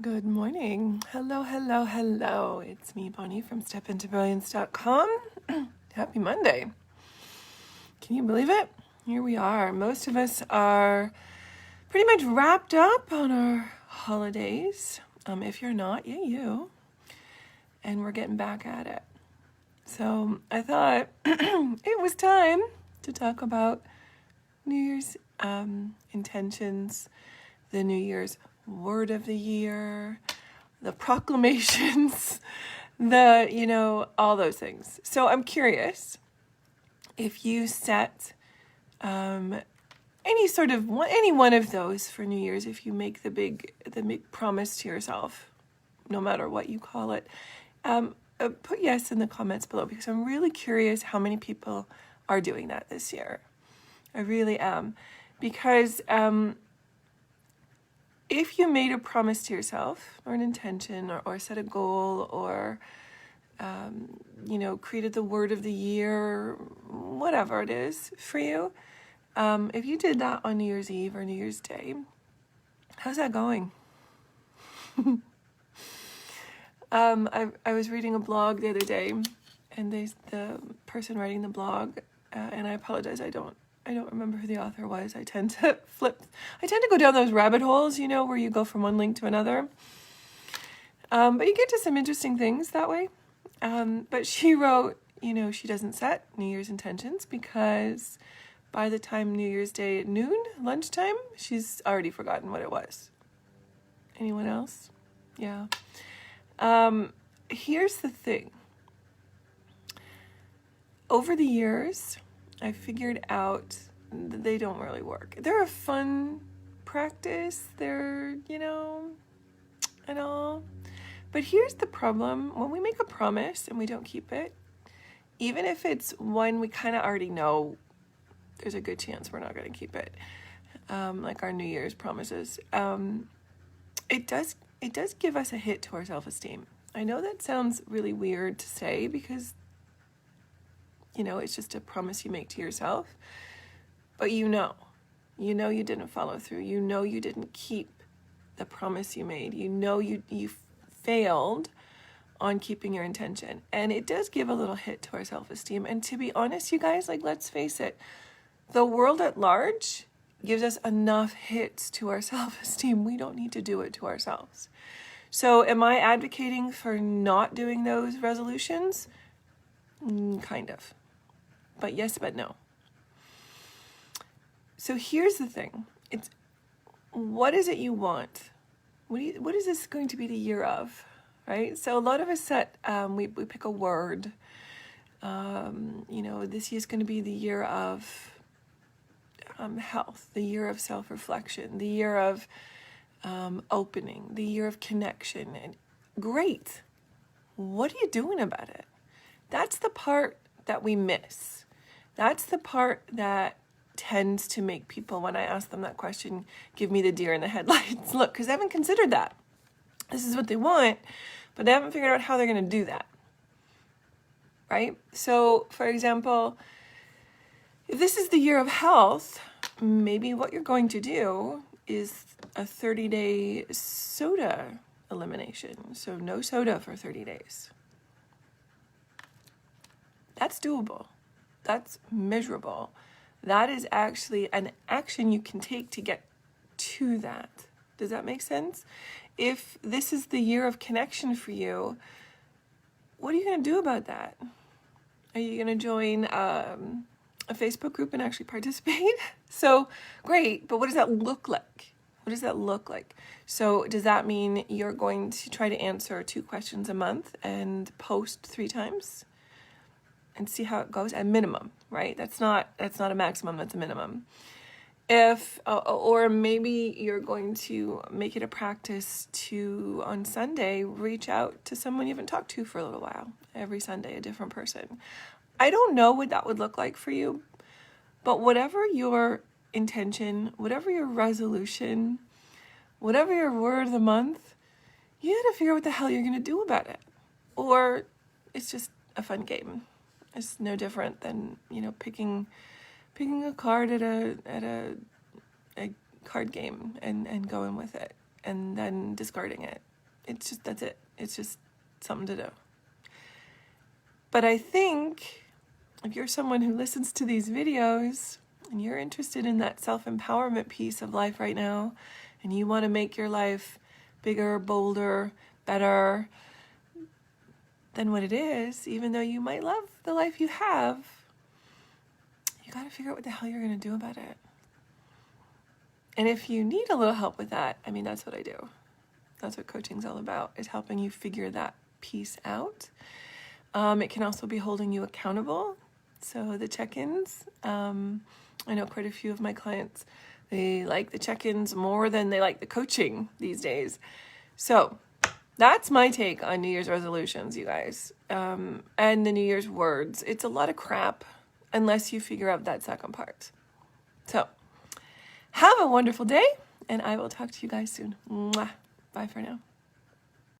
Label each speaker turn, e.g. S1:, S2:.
S1: Good morning. Hello, hello, hello. It's me, Bonnie from stepintobrilliance.com. Happy Monday. Can you believe it? Here we are. Most of us are pretty much wrapped up on our holidays. If you're not, yeah, you. And we're getting back at it. So I thought it was time to talk about New Year's intentions, the New Year's word of the year, the proclamations, all those things. So I'm curious if you set any one of those for New Year's, if you make the big promise to yourself, no matter what you call it, put yes in the comments below, because I'm really curious how many people are doing that this year. I really am, because if you made a promise to yourself, or an intention, or set a goal, or created the word of the year, whatever it is for you, if you did that on New Year's Eve or New Year's Day, how's that going? I was reading a blog the other day, and the person writing the blog, and I apologize, I don't remember who the author was. I tend to go down those rabbit holes, where you go from one link to another. But you get to some interesting things that way. But she wrote, she doesn't set New Year's intentions because by the time New Year's Day at noon, lunchtime, she's already forgotten what it was. Anyone else? Yeah. Here's the thing. Over the years, I figured out that they don't really work. They're a fun practice. They're, and all. But here's the problem. When we make a promise and we don't keep it, even if it's one we kind of already know, there's a good chance we're not going to keep it. Like our New Year's promises. It does give us a hit to our self-esteem. I know that sounds really weird to say because it's just a promise you make to yourself. But you know you didn't follow through. You didn't keep the promise you made. You failed on keeping your intention. And it does give a little hit to our self-esteem. And to be honest, you guys, let's face it, the world at large gives us enough hits to our self-esteem. We don't need to do it to ourselves. So am I advocating for not doing those resolutions? Kind of. But yes, but no. So here's the thing. It's what is it you want? What is this going to be the year of? Right? So a lot of us set, we pick a word. This year's going to be the year of health, the year of self-reflection, the year of opening, the year of connection. And great. What are you doing about it? That's the part that we miss. That's the part that tends to make people, when I ask them that question, give me the deer in the headlights look, because they haven't considered that. This is what they want, but they haven't figured out how they're going to do that. Right? So, for example, if this is the year of health, maybe what you're going to do is a 30-day soda elimination. So no soda for 30 days. That's doable. That's measurable. That is actually an action you can take to get to that. Does that make sense? If this is the year of connection for you, what are you going to do about that? Are you going to join a Facebook group and actually participate? So great, but what does that look like? What does that look like? So does that mean you're going to try to answer 2 questions a month and post 3 times? And see how it goes at minimum, right? That's not a maximum, that's a minimum. Or maybe you're going to make it a practice to, on Sunday, reach out to someone you haven't talked to for a little while. Every Sunday, a different person. I don't know what that would look like for you, but whatever your intention, whatever your resolution, whatever your word of the month, you got to figure out what the hell you're going to do about it. Or it's just a fun game. It's no different than, picking a card at a card game and going with it and then discarding it That's it. It's just something to do. But I think if you're someone who listens to these videos and you're interested in that self-empowerment piece of life right now, and you want to make your life bigger, bolder, better than what it is, even though you might love the life you have, you got to figure out what the hell you're going to do about it. And if you need a little help with that, I mean, that's what I do. That's what coaching's all about, is helping you figure that piece out. It can also be holding you accountable. So the check-ins, I know quite a few of my clients, they like the check-ins more than they like the coaching these days. So that's my take on New Year's resolutions, you guys, and the New Year's words. It's a lot of crap unless you figure out that second part. So have a wonderful day, and I will talk to you guys soon. Mwah. Bye for now.